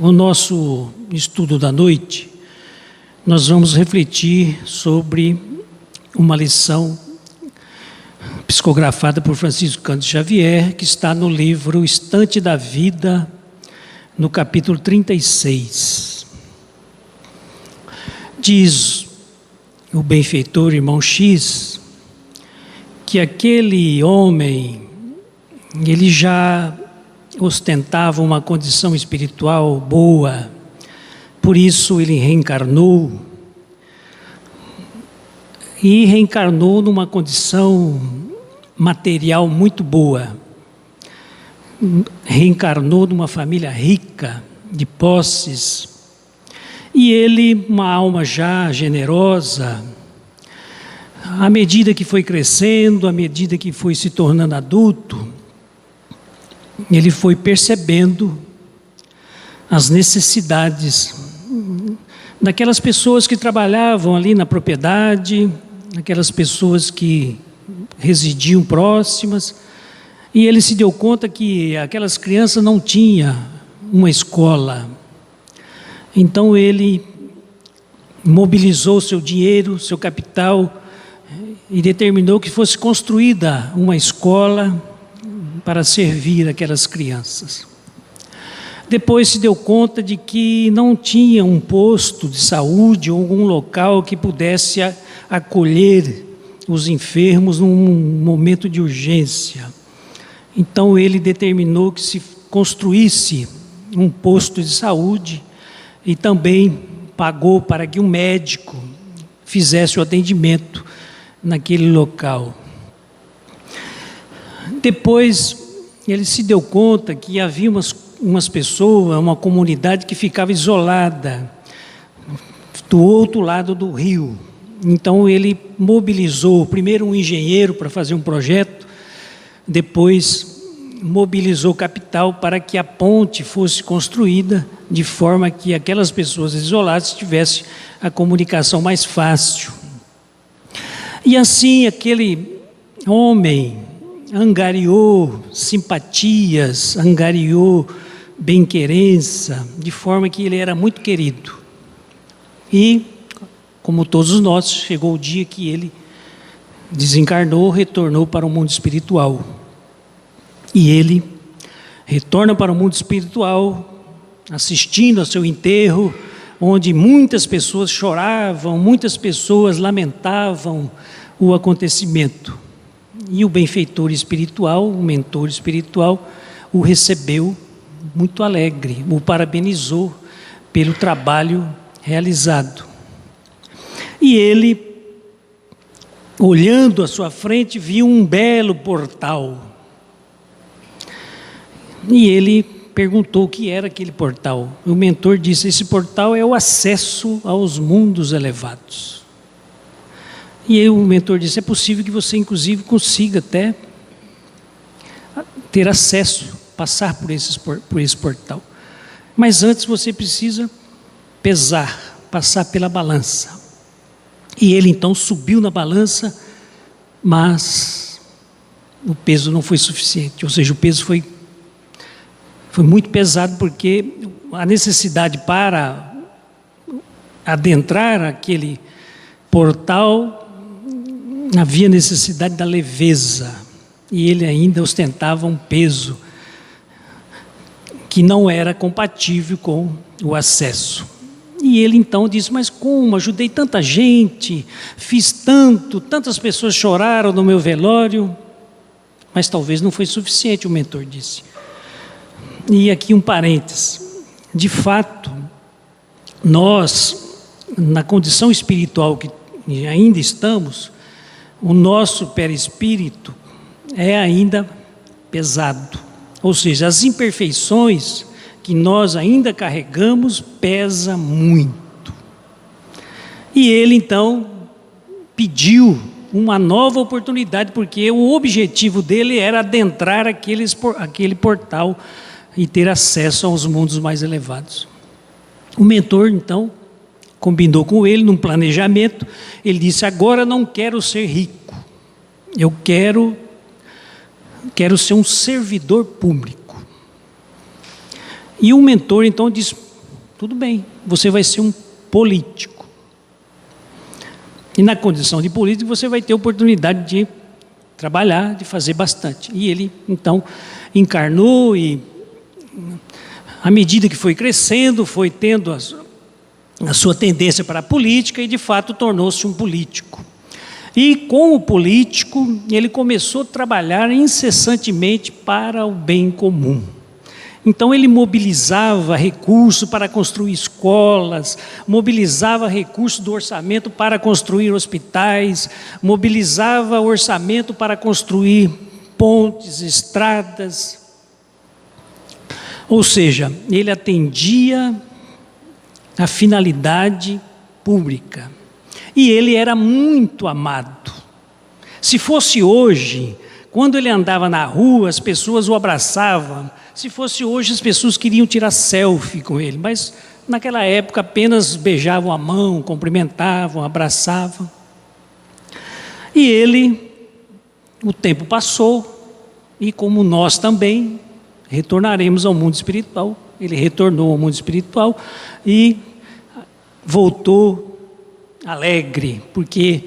O nosso estudo da noite, nós vamos refletir sobre uma lição psicografada por Francisco Cândido Xavier, que está no livro Estante da Vida, no capítulo 36. Diz o benfeitor irmão X, que aquele homem, ele já ostentava uma condição espiritual boa, por isso ele reencarnou, e reencarnou numa condição material muito boa, reencarnou numa família rica de posses, e ele, uma alma já generosa, à medida que foi crescendo, à medida que foi se tornando adulto, ele foi percebendo as necessidades daquelas pessoas que trabalhavam ali na propriedade, daquelas pessoas que residiam próximas, e ele se deu conta que aquelas crianças não tinham uma escola. Então ele mobilizou seu dinheiro, seu capital, e determinou que fosse construída uma escola para servir aquelas crianças. Depois se deu conta de que não tinha um posto de saúde ou algum local que pudesse acolher os enfermos num momento de urgência. Então ele determinou que se construísse um posto de saúde e também pagou para que um médico fizesse o atendimento naquele local. Depois ele se deu conta que havia umas pessoas, uma comunidade que ficava isolada do outro lado do rio. Então ele mobilizou primeiro um engenheiro para fazer um projeto, depois mobilizou capital para que a ponte fosse construída de forma que aquelas pessoas isoladas tivessem a comunicação mais fácil. E assim aquele homem angariou simpatias, angariou bem-querença, de forma que ele era muito querido. E, como todos nós, chegou o dia que ele desencarnou, retornou para o mundo espiritual. E ele retorna para o mundo espiritual, assistindo ao seu enterro, onde muitas pessoas choravam, muitas pessoas lamentavam o acontecimento. E o benfeitor espiritual, o mentor espiritual, o recebeu muito alegre, o parabenizou pelo trabalho realizado. E ele, olhando à sua frente, viu um belo portal. E ele perguntou o que era aquele portal. O mentor disse: esse portal é o acesso aos mundos elevados. E o mentor disse: é possível que você inclusive consiga até ter acesso, passar por esse portal. Mas antes você precisa pesar, passar pela balança. E ele então subiu na balança, mas o peso não foi suficiente. Ou seja, o peso foi muito pesado, porque a necessidade para adentrar aquele portal, havia necessidade da leveza, e ele ainda ostentava um peso que não era compatível com o acesso. E ele então disse: mas como? Ajudei tanta gente, fiz tantas pessoas choraram no meu velório, mas talvez não foi suficiente, o mentor disse. E aqui um parênteses: de fato, nós, na condição espiritual que ainda estamos, o nosso perispírito é ainda pesado. Ou seja, as imperfeições que nós ainda carregamos pesa muito. E ele então pediu uma nova oportunidade, porque o objetivo dele era adentrar aquele portal e ter acesso aos mundos mais elevados. O mentor então combinou com ele num planejamento. Ele disse: agora não quero ser rico, eu quero ser um servidor público. E o mentor então diz: tudo bem, você vai ser um político. E na condição de político você vai ter oportunidade de trabalhar, de fazer bastante. E ele então encarnou e, à medida que foi crescendo, foi tendo a sua tendência para a política e de fato tornou-se um político. E como político, ele começou a trabalhar incessantemente para o bem comum. Então ele mobilizava recursos para construir escolas, mobilizava recursos do orçamento para construir hospitais, mobilizava orçamento para construir pontes, estradas. Ou seja, ele atendia a finalidade pública. E ele era muito amado. Se fosse hoje, quando ele andava na rua, as pessoas o abraçavam. Se fosse hoje, as pessoas queriam tirar selfie com ele, mas naquela época apenas beijavam a mão, cumprimentavam, abraçavam. E ele, o tempo passou, e como nós também retornaremos ao mundo espiritual, ele retornou ao mundo espiritual e voltou alegre, porque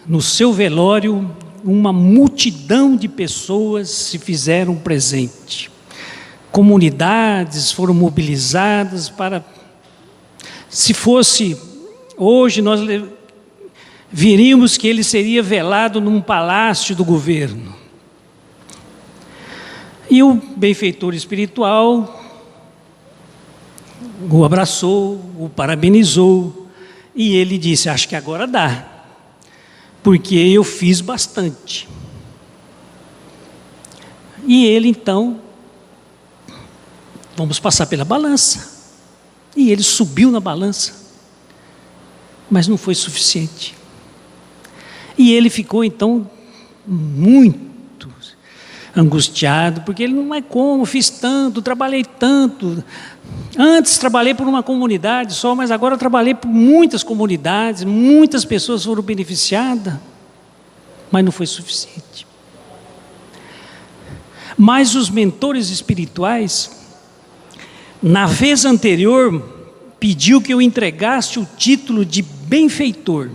no seu velório uma multidão de pessoas se fizeram presente. Comunidades foram mobilizadas para... Se fosse hoje, nós veríamos que ele seria velado num palácio do governo. E o benfeitor espiritual o abraçou, o parabenizou, e ele disse: acho que agora dá, porque eu fiz bastante. E ele então, vamos passar pela balança. E ele subiu na balança, mas não foi suficiente. E ele ficou então muito angustiado, porque ele não é como, fiz tanto, trabalhei tanto. Antes trabalhei por uma comunidade só, mas agora trabalhei por muitas comunidades, muitas pessoas foram beneficiadas, mas não foi suficiente. Mas os mentores espirituais, na vez anterior, pediu que eu entregasse o título de benfeitor.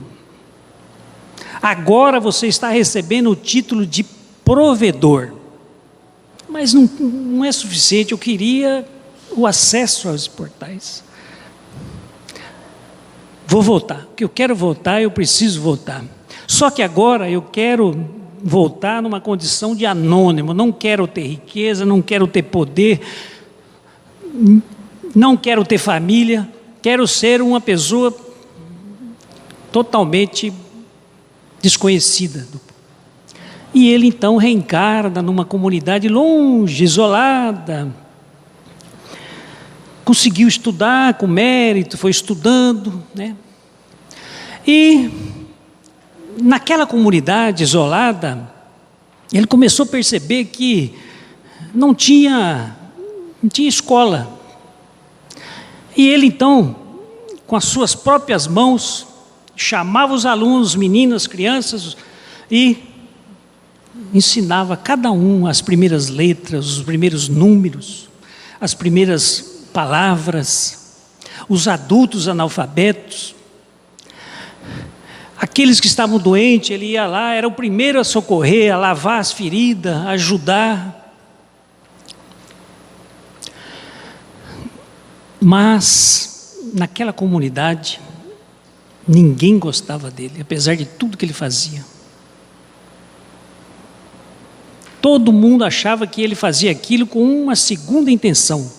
Agora você está recebendo o título de provedor. Mas não é suficiente, eu queria o acesso aos portais. Vou voltar, porque eu quero voltar, eu preciso voltar. Só que agora eu quero voltar numa condição de anônimo, não quero ter riqueza, não quero ter poder, não quero ter família, quero ser uma pessoa totalmente desconhecida. E ele então reencarna numa comunidade longe, isolada. Conseguiu estudar com mérito, foi estudando, né? E naquela comunidade isolada, ele começou a perceber que não tinha escola. E ele então, com as suas próprias mãos, chamava os alunos, meninas, crianças, e ensinava a cada um as primeiras letras, os primeiros números, as primeiras palavras, os adultos analfabetos, aqueles que estavam doentes, ele ia lá, era o primeiro a socorrer, a lavar as feridas, a ajudar. Mas naquela comunidade ninguém gostava dele, apesar de tudo que ele fazia. Todo mundo achava que ele fazia aquilo com uma segunda intenção.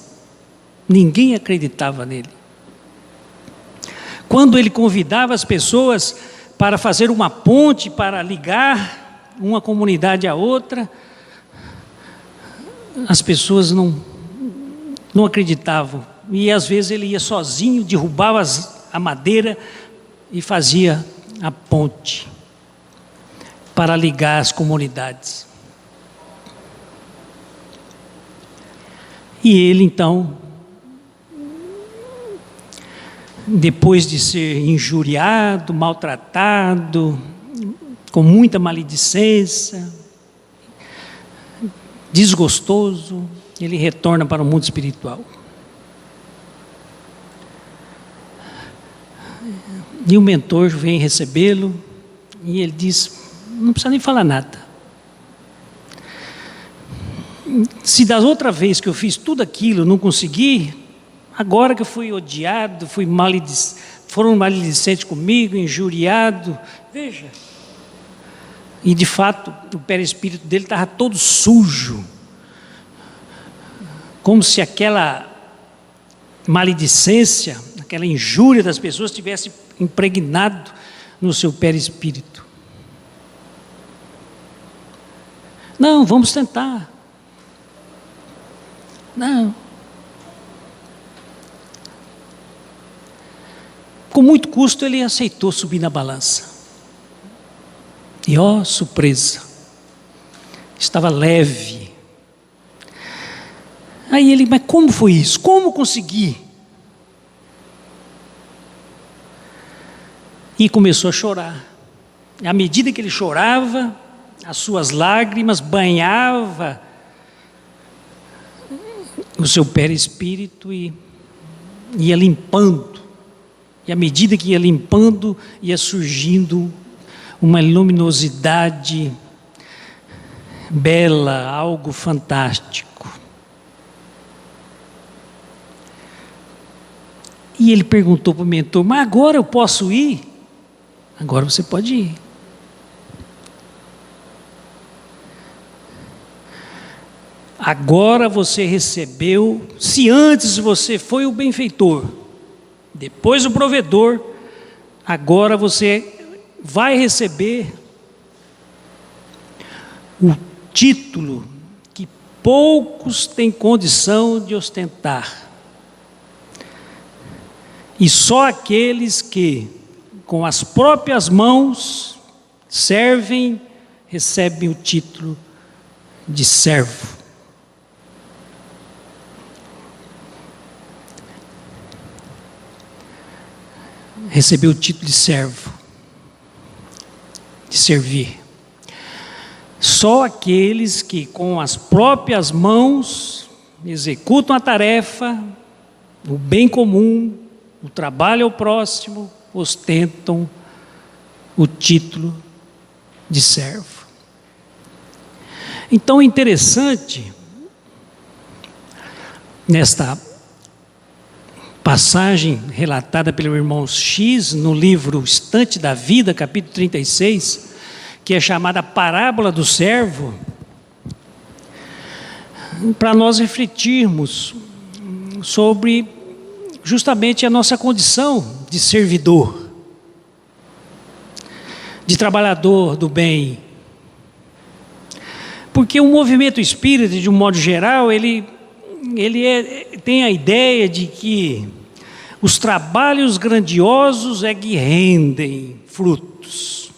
Ninguém acreditava nele. Quando ele convidava as pessoas para fazer uma ponte, para ligar uma comunidade à outra, as pessoas não acreditavam. E às vezes ele ia sozinho, derrubava a madeira e fazia a ponte para ligar as comunidades. E ele então, depois de ser injuriado, maltratado, com muita maledicência, desgostoso, ele retorna para o mundo espiritual. E o mentor vem recebê-lo e ele diz: não precisa nem falar nada. Se da outra vez que eu fiz tudo aquilo não consegui, agora que eu fui odiado, foram maledicentes comigo, injuriado, veja. E de fato o perispírito dele estava todo sujo, como se aquela maledicência, aquela injúria das pessoas tivesse impregnado no seu perispírito. Não, vamos tentar. Não. Com muito custo ele aceitou subir na balança. E ó, surpresa, estava leve. Aí ele, mas como foi isso? Como consegui? E começou a chorar. À medida que ele chorava, as suas lágrimas banhavam o seu perispírito e ia limpando. E à medida que ia limpando, ia surgindo uma luminosidade bela, algo fantástico. E ele perguntou para o mentor: mas agora eu posso ir? Agora você pode ir. Agora você recebeu, se antes você foi o benfeitor, depois o provedor, agora você vai receber o título que poucos têm condição de ostentar. E só aqueles que, com as próprias mãos, servem, recebem o título de servo. Recebeu o título de servo, de servir. Só aqueles que com as próprias mãos executam a tarefa, o bem comum, o trabalho ao próximo, ostentam o título de servo. Então é interessante, nesta passagem relatada pelo irmão X no livro Estante da Vida, capítulo 36, que é chamada Parábola do Servo, para nós refletirmos sobre justamente a nossa condição de servidor, de trabalhador do bem. Porque o movimento espírita, de um modo geral, ele tem a ideia de que os trabalhos grandiosos é que rendem frutos.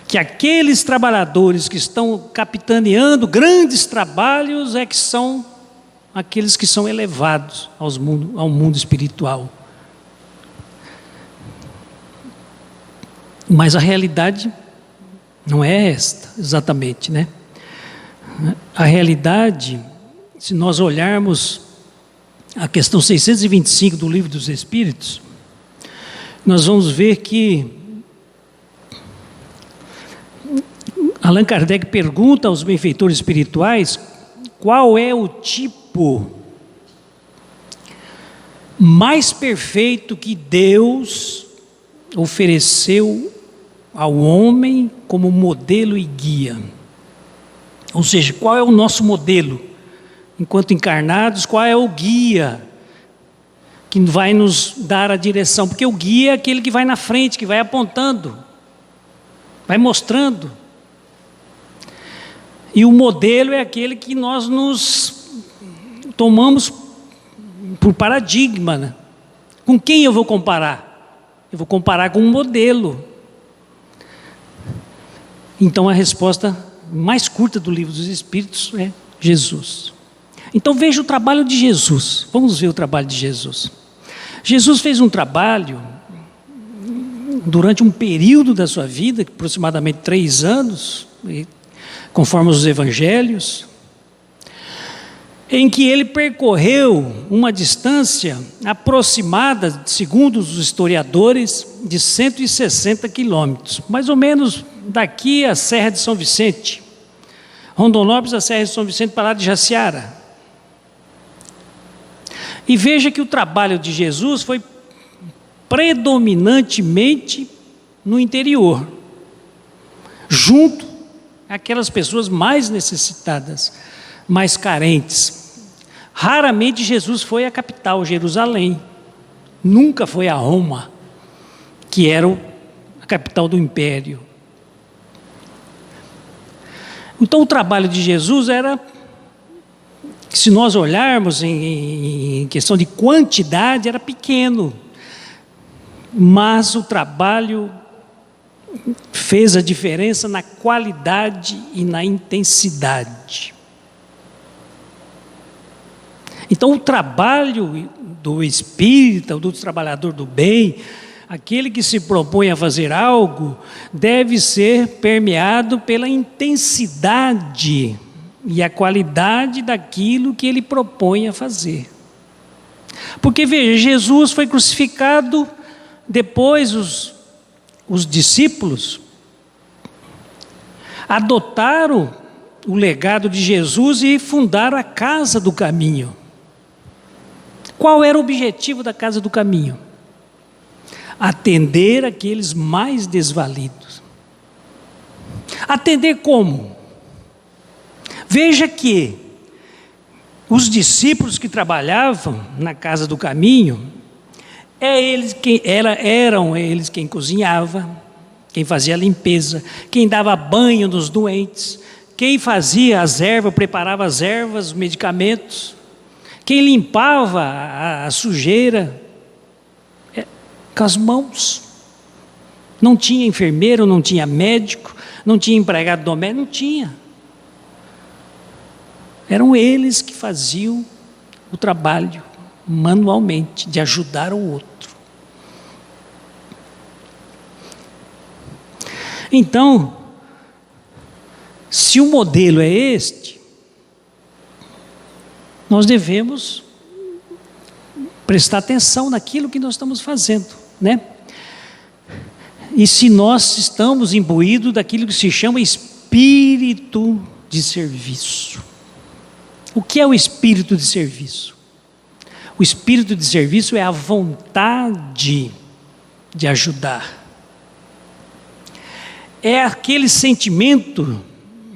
Que aqueles trabalhadores que estão capitaneando grandes trabalhos é que são aqueles que são elevados ao mundo espiritual. Mas a realidade não é esta, exatamente, né? A realidade, se nós olharmos a questão 625 do Livro dos Espíritos, nós vamos ver que Allan Kardec pergunta aos benfeitores espirituais qual é o tipo mais perfeito que Deus ofereceu ao homem como modelo e guia. Ou seja, qual é o nosso modelo? Enquanto encarnados, qual é o guia que vai nos dar a direção? Porque o guia é aquele que vai na frente, que vai apontando, vai mostrando. E o modelo é aquele que nós nos tomamos por paradigma, né? Com quem eu vou comparar? Eu vou comparar com um modelo. Então a resposta mais curta do Livro dos Espíritos é Jesus. Então veja o trabalho de Jesus. Vamos ver o trabalho de Jesus. Jesus fez um trabalho durante um período da sua vida, aproximadamente 3 anos, conforme os evangelhos, em que ele percorreu uma distância aproximada, segundo os historiadores, de 160 quilômetros, mais ou menos daqui à Serra de São Vicente, Rondonópolis, a Serra de São Vicente, para lá de Jaciara. E veja que o trabalho de Jesus foi predominantemente no interior, junto àquelas pessoas mais necessitadas, mais carentes. Raramente Jesus foi à capital, Jerusalém. Nunca foi a Roma, que era a capital do império. Então o trabalho de Jesus era, se nós olharmos em questão de quantidade, era pequeno, mas o trabalho fez a diferença na qualidade e na intensidade. Então o trabalho do espírita, do trabalhador do bem, aquele que se propõe a fazer algo, deve ser permeado pela intensidade e a qualidade daquilo que ele propõe a fazer. Porque veja, Jesus foi crucificado, depois os discípulos adotaram o legado de Jesus e fundaram a Casa do Caminho. Qual era o objetivo da Casa do Caminho? Atender aqueles mais desvalidos. Atender como? Veja que os discípulos que trabalhavam na Casa do Caminho, eram eles quem cozinhava, quem fazia a limpeza, quem dava banho nos doentes, quem fazia as ervas, preparava as ervas, os medicamentos, quem limpava a sujeira com as mãos. Não tinha enfermeiro, não tinha médico, não tinha empregado doméstico, não tinha. Eram eles que faziam o trabalho manualmente, de ajudar o outro. Então, se o modelo é este, nós devemos prestar atenção naquilo que nós estamos fazendo, né? E se nós estamos imbuídos daquilo que se chama espírito de serviço. O que é o espírito de serviço? O espírito de serviço é a vontade de ajudar. É aquele sentimento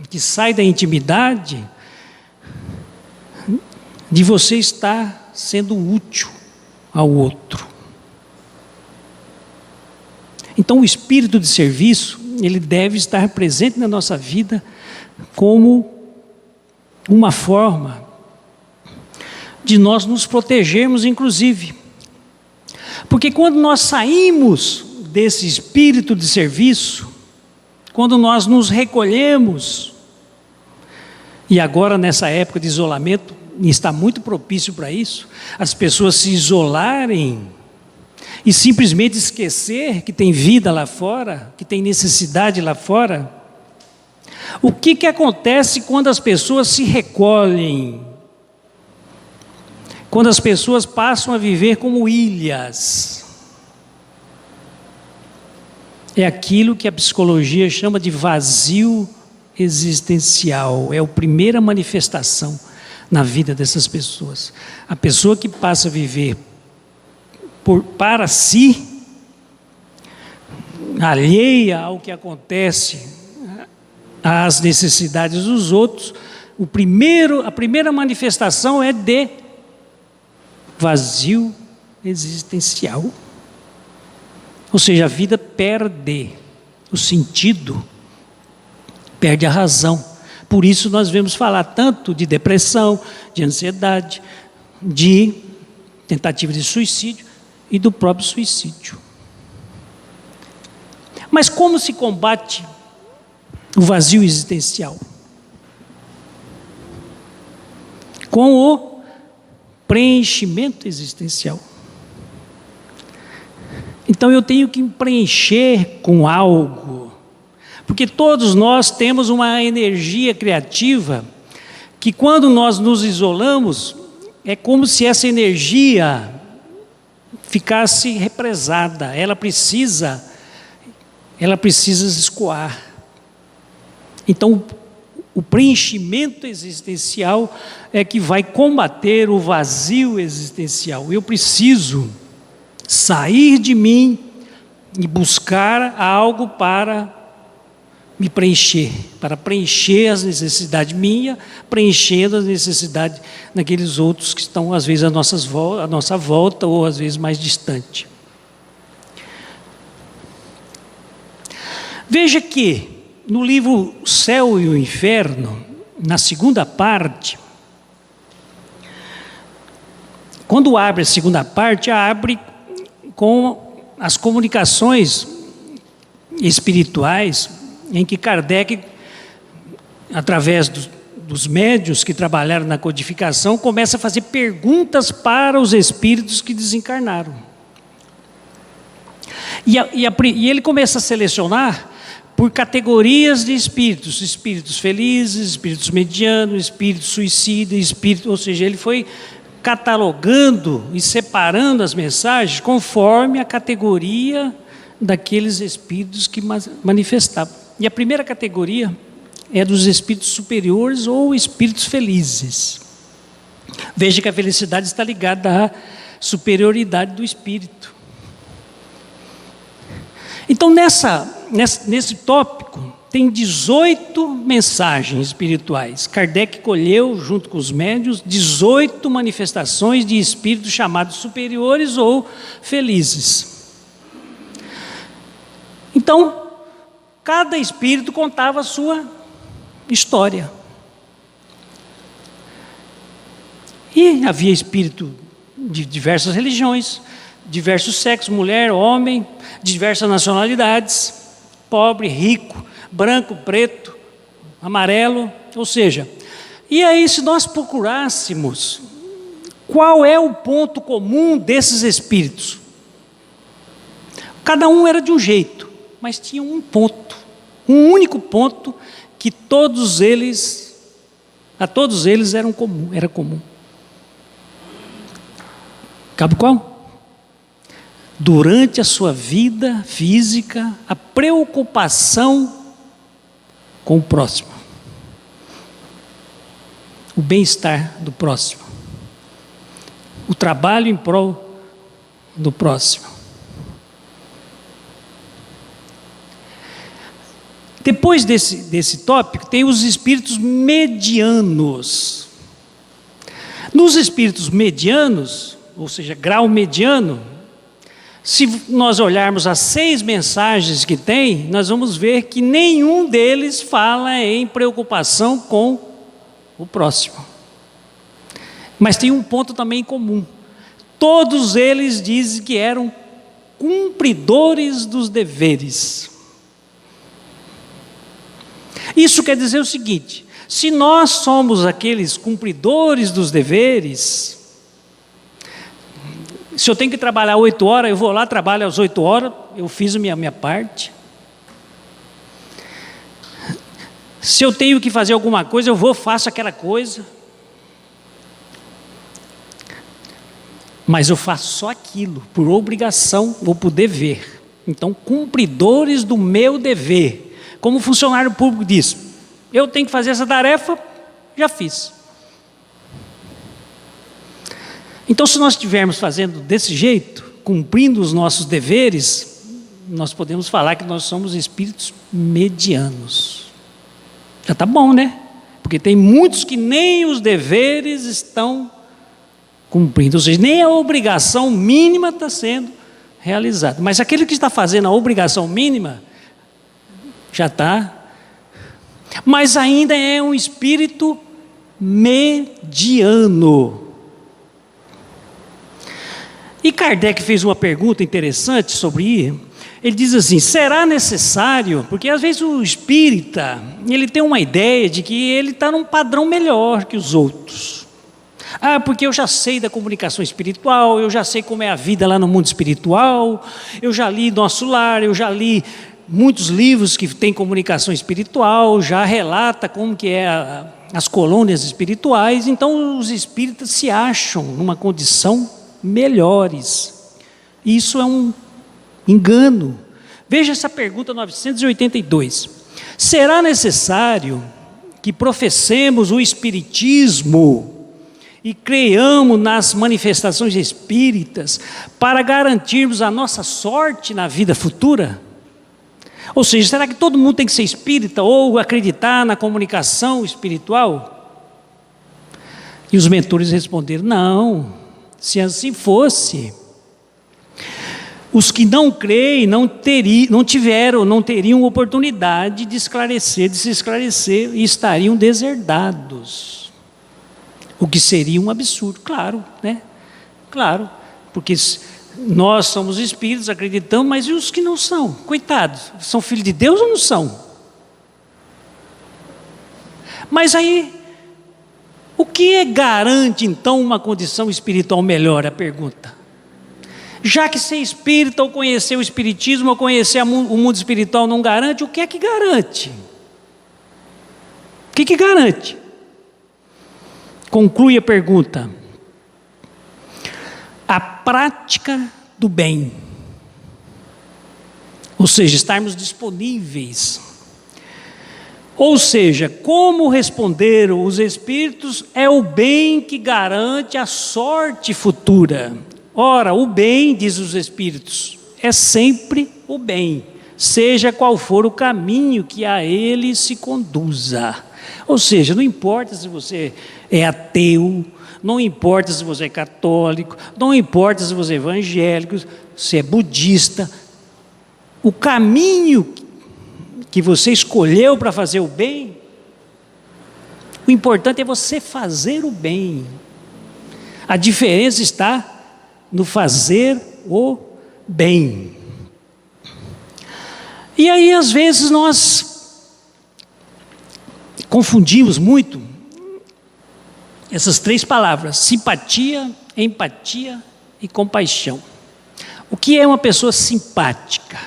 que sai da intimidade de você estar sendo útil ao outro. Então o espírito de serviço, ele deve estar presente na nossa vida como uma forma de nós nos protegermos, inclusive. Porque quando nós saímos desse espírito de serviço, quando nós nos recolhemos, e agora nessa época de isolamento, está muito propício para isso, as pessoas se isolarem e simplesmente esquecer que tem vida lá fora, que tem necessidade lá fora. O que acontece quando as pessoas se recolhem? Quando as pessoas passam a viver como ilhas. É aquilo que a psicologia chama de vazio existencial. É a primeira manifestação na vida dessas pessoas. A pessoa que passa a viver para si, alheia ao que acontece, às necessidades dos outros, a primeira manifestação é de vazio existencial. Ou seja, a vida perde o sentido, perde a razão. Por isso nós vemos falar tanto de depressão, de ansiedade, de tentativa de suicídio e do próprio suicídio. Mas como se combate o vazio existencial? Com o preenchimento existencial. Então eu tenho que me preencher com algo, porque todos nós temos uma energia criativa que quando nós nos isolamos, é como se essa energia ficasse represada, ela precisa escoar. Então, o preenchimento existencial é que vai combater o vazio existencial. Eu preciso sair de mim e buscar algo para me preencher, para preencher as necessidades minhas, preenchendo as necessidades daqueles outros que estão, às vezes, à nossa volta ou, às vezes, mais distante. Veja que, no livro O Céu e o Inferno, na segunda parte, quando abre a segunda parte, abre com as comunicações espirituais, em que Kardec, através dos médiuns que trabalharam na codificação, começa a fazer perguntas para os espíritos que desencarnaram. E ele começa a selecionar por categorias de espíritos: espíritos felizes, espíritos medianos, espíritos suicidas, ou seja, ele foi catalogando e separando as mensagens conforme a categoria daqueles espíritos que manifestavam. E a primeira categoria é dos espíritos superiores ou espíritos felizes. Veja que a felicidade está ligada à superioridade do espírito. Então, nesse tópico, tem 18 mensagens espirituais. Kardec colheu, junto com os médiuns, 18 manifestações de espíritos chamados superiores ou felizes. Então, cada espírito contava a sua história. E havia espírito de diversas religiões, diversos sexos, mulher, homem, diversas nacionalidades, pobre, rico, branco, preto, amarelo, ou seja, e aí se nós procurássemos qual é o ponto comum desses espíritos, cada um era de um jeito, mas tinha um ponto, um único ponto que a todos eles era comum. Cabe qual? Durante a sua vida física, a preocupação com o próximo, o bem-estar do próximo, o trabalho em prol do próximo. Depois desse tópico, tem os espíritos medianos. Nos espíritos medianos, ou seja, grau mediano, se nós olharmos as 6 mensagens que tem, nós vamos ver que nenhum deles fala em preocupação com o próximo. Mas tem um ponto também em comum. Todos eles dizem que eram cumpridores dos deveres. Isso quer dizer o seguinte: se nós somos aqueles cumpridores dos deveres, se eu tenho que trabalhar 8 horas, eu vou lá, trabalho às 8 horas, eu fiz a minha parte. Se eu tenho que fazer alguma coisa, eu vou, faço aquela coisa. Mas eu faço só aquilo, por obrigação ou por dever. Então, cumpridores do meu dever. Como o funcionário público diz: eu tenho que fazer essa tarefa, já fiz. Então, se nós estivermos fazendo desse jeito, cumprindo os nossos deveres, nós podemos falar que nós somos espíritos medianos. Já está bom, né? Porque tem muitos que nem os deveres estão cumprindo, ou seja, nem a obrigação mínima está sendo realizada. Mas aquele que está fazendo a obrigação mínima, já está, mas ainda é um espírito mediano. E Kardec fez uma pergunta interessante sobre isso. Ele diz assim: será necessário, porque às vezes o espírita, ele tem uma ideia de que ele está num padrão melhor que os outros. Porque eu já sei da comunicação espiritual, eu já sei como é a vida lá no mundo espiritual, eu já li Nosso Lar, eu já li muitos livros que têm comunicação espiritual, já relata como que é as colônias espirituais, então os espíritas se acham numa condição melhores. Isso é um engano. Veja essa pergunta 982. Será necessário que professemos o espiritismo e creiamos nas manifestações espíritas para garantirmos a nossa sorte na vida futura? Ou seja, será que todo mundo tem que ser espírita ou acreditar na comunicação espiritual? E os mentores responderam: não, se assim fosse, os que não creem não teriam oportunidade de se esclarecer e estariam deserdados. O que seria um absurdo, claro, né? Claro, porque nós somos espíritos, acreditamos, mas e os que não são? Coitados, são filhos de Deus ou não são? Mas aí, o que garante então uma condição espiritual melhor? A pergunta. Já que ser espírita ou conhecer o espiritismo ou conhecer o mundo espiritual não garante, o que é que garante? O que garante? Conclui a pergunta: a prática do bem, ou seja, estarmos disponíveis. Ou seja, como responderam os espíritos, é o bem que garante a sorte futura. Ora, o bem, diz os espíritos, é sempre o bem, seja qual for o caminho que a ele se conduza. Ou seja, não importa se você é ateu, não importa se você é católico, não importa se você é evangélico, se é budista, o caminho que você escolheu para fazer o bem, o importante é você fazer o bem. A diferença está no fazer o bem. E aí, às vezes, nós confundimos muito essas três palavras: simpatia, empatia e compaixão. O que é uma pessoa simpática?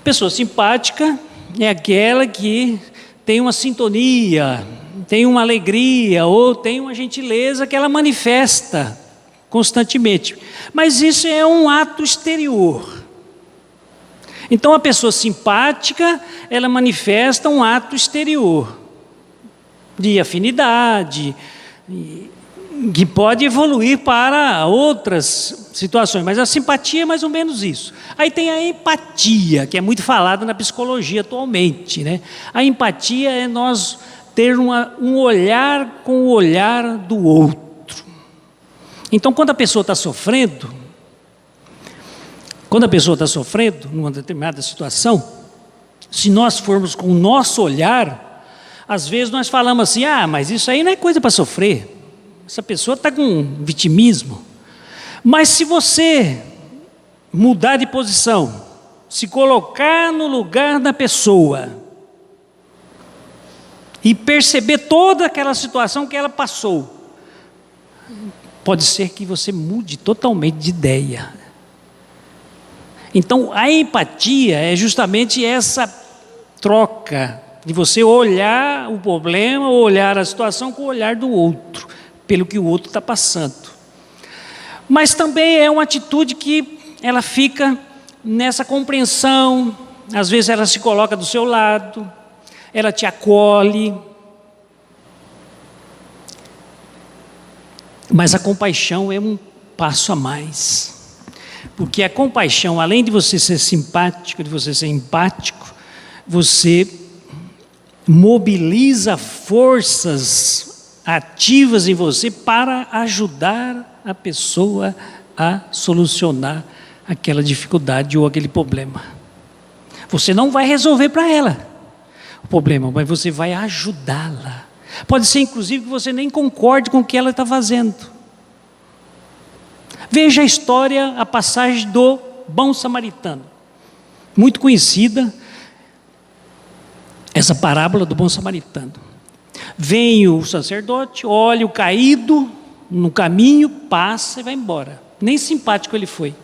Pessoa simpática é aquela que tem uma sintonia, tem uma alegria ou tem uma gentileza que ela manifesta constantemente. Mas isso é um ato exterior. Então a pessoa simpática, ela manifesta um ato exterior de afinidade, que pode evoluir para outras situações, mas a simpatia é mais ou menos isso. Aí tem a empatia, que é muito falada na psicologia atualmente, né? A empatia é nós ter um olhar com o olhar do outro. Então, quando a pessoa está sofrendo, numa determinada situação, se nós formos com o nosso olhar, às vezes nós falamos assim: mas isso aí não é coisa para sofrer, essa pessoa está com vitimismo. Mas se você mudar de posição, se colocar no lugar da pessoa e perceber toda aquela situação que ela passou, pode ser que você mude totalmente de ideia. Então, a empatia é justamente essa troca de você olhar o problema, olhar a situação com o olhar do outro, pelo que o outro está passando. Mas também é uma atitude que ela fica nessa compreensão, às vezes ela se coloca do seu lado, ela te acolhe. Mas a compaixão é um passo a mais, porque a compaixão, além de você ser simpático, de você ser empático, você mobiliza forças ativas em você para ajudar a pessoa a solucionar aquela dificuldade ou aquele problema. Você não vai resolver para ela o problema, mas você vai ajudá-la. Pode ser, inclusive, que você nem concorde com o que ela está fazendo. Veja a história, a passagem do bom samaritano. Muito conhecida, essa parábola do bom samaritano. Vem o sacerdote, olha o caído no caminho, passa e vai embora. Nem simpático ele foi.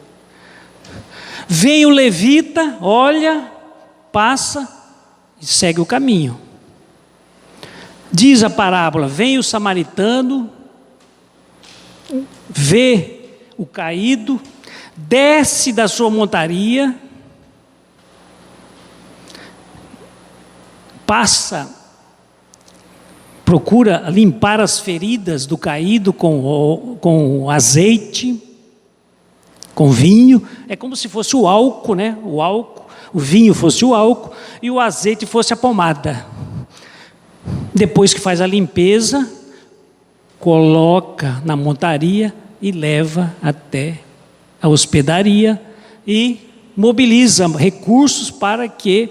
Vem o levita, olha, passa e segue o caminho. Diz a parábola: vem o samaritano, vê o caído, desce da sua montaria, procura limpar as feridas do caído com azeite, com vinho. É como se fosse o álcool, né? O vinho fosse o álcool e o azeite fosse a pomada. Depois que faz a limpeza, coloca na montaria e leva até a hospedaria e mobiliza recursos para que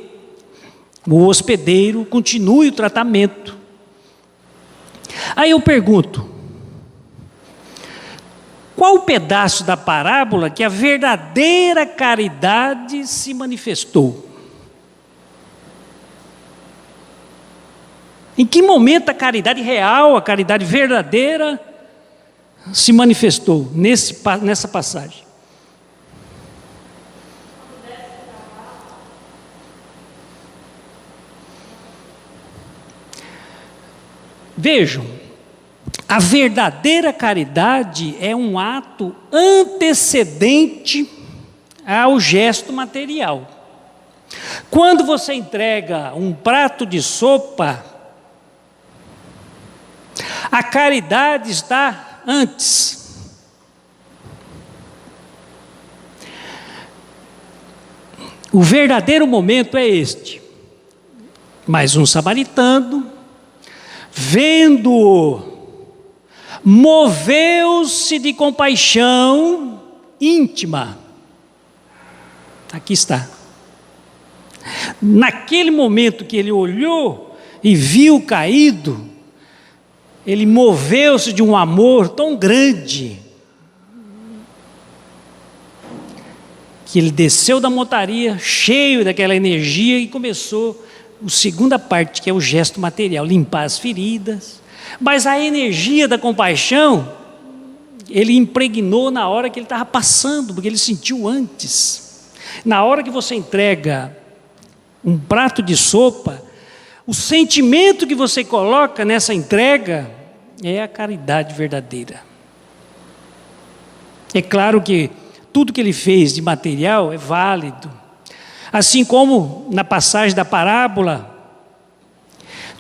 o hospedeiro continue o tratamento. Aí eu pergunto: qual o pedaço da parábola que a verdadeira caridade se manifestou? Em que momento a caridade real, a caridade verdadeira se manifestou nessa passagem? Vejam, a verdadeira caridade é um ato antecedente ao gesto material. Quando você entrega um prato de sopa, a caridade está antes. O verdadeiro momento é este. Mas um samaritano, vendo-o, moveu-se de compaixão íntima. Aqui está. Naquele momento que ele olhou e viu o caído, ele moveu-se de um amor tão grande que ele desceu da montaria cheio daquela energia e começou a segunda parte, que é o gesto material, limpar as feridas. Mas a energia da compaixão ele impregnou na hora que ele estava passando, porque ele sentiu antes. Na hora que você entrega um prato de sopa, o sentimento que você coloca nessa entrega é a caridade verdadeira. É claro que tudo que ele fez de material é válido, assim como na passagem da parábola,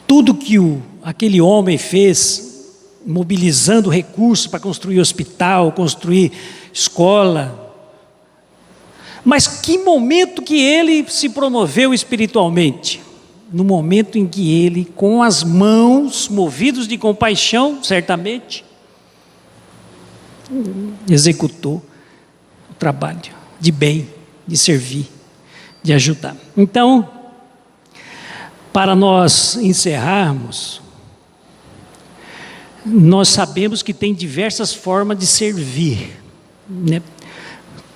tudo que aquele homem fez, mobilizando recursos para construir hospital, construir escola. Mas que momento que ele se promoveu espiritualmente? No momento em que ele, com as mãos, movidos de compaixão, certamente, executou o trabalho de bem, de servir, de ajudar. Então, para nós encerrarmos, nós sabemos que tem diversas formas de servir, né?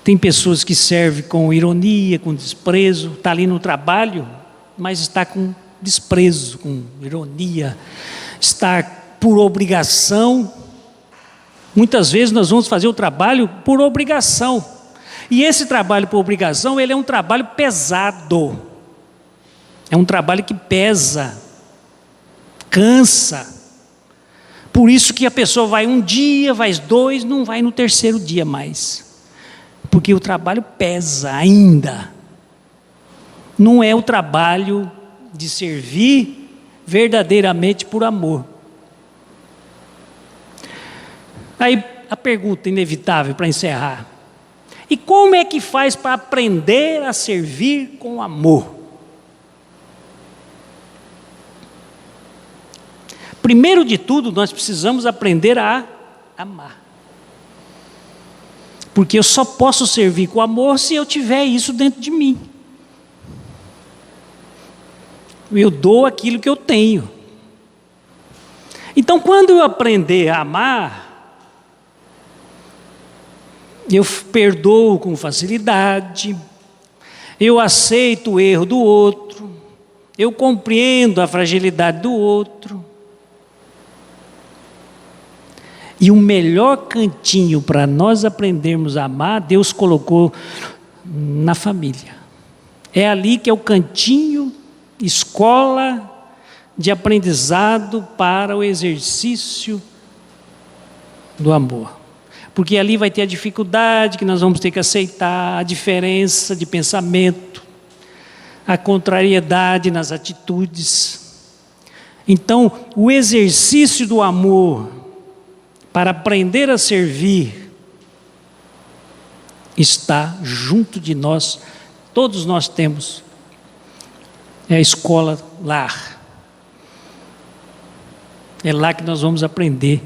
Tem pessoas que servem com ironia, com desprezo, está ali no trabalho, mas está com desprezo, com ironia, está por obrigação. Muitas vezes nós vamos fazer o trabalho por obrigação, e esse trabalho por obrigação, ele é um trabalho pesado, é um trabalho que pesa, cansa. Por isso que a pessoa vai um dia, vai dois, não vai no terceiro dia mais, porque o trabalho pesa ainda. Não é o trabalho de servir verdadeiramente por amor. Aí a pergunta inevitável para encerrar: e como é que faz para aprender a servir com amor? Primeiro de tudo, nós precisamos aprender a amar. Porque eu só posso servir com amor se eu tiver isso dentro de mim. Eu dou aquilo que eu tenho. Então, quando eu aprender a amar, eu perdoo com facilidade, eu aceito o erro do outro, eu compreendo a fragilidade do outro. E o melhor cantinho para nós aprendermos a amar, Deus colocou na família. É ali que é o cantinho, escola de aprendizado para o exercício do amor. Porque ali vai ter a dificuldade que nós vamos ter que aceitar, a diferença de pensamento, a contrariedade nas atitudes. Então, o exercício do amor para aprender a servir está junto de nós, todos nós temos. É a escola lar. É lá que nós vamos aprender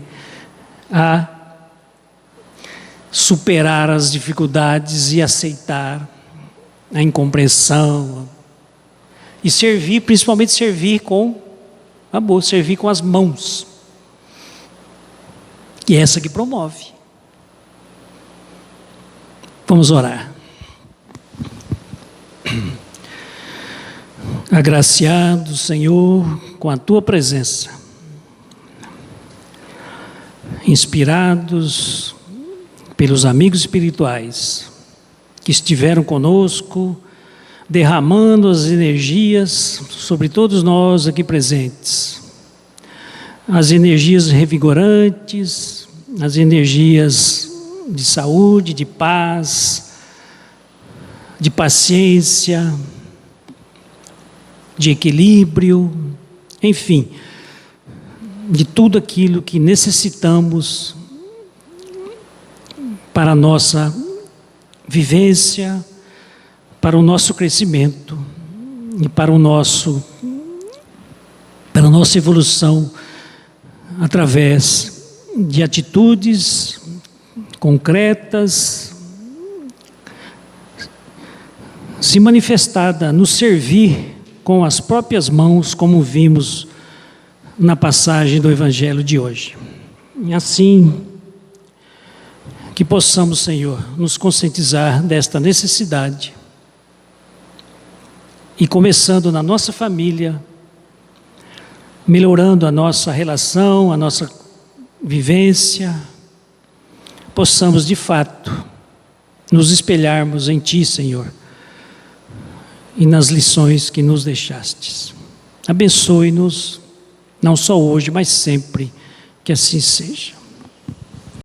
a superar as dificuldades e aceitar a incompreensão e servir, principalmente servir com amor, servir com as mãos, que é essa que promove. Vamos orar. Agraciado, Senhor, com a Tua presença, inspirados pelos amigos espirituais que estiveram conosco, derramando as energias sobre todos nós aqui presentes, as energias revigorantes, as energias de saúde, de paz, de paciência, de equilíbrio, enfim, de tudo aquilo que necessitamos para a nossa vivência, para o nosso crescimento e para a nossa evolução através de atitudes concretas, se manifestada no servir com as próprias mãos, como vimos na passagem do Evangelho de hoje. E assim, que possamos, Senhor, nos conscientizar desta necessidade e começando na nossa família, melhorando a nossa relação, a nossa vivência, possamos de fato nos espelharmos em Ti, Senhor, e nas lições que nos deixastes. Abençoe-nos, não só hoje, mas sempre, que assim seja.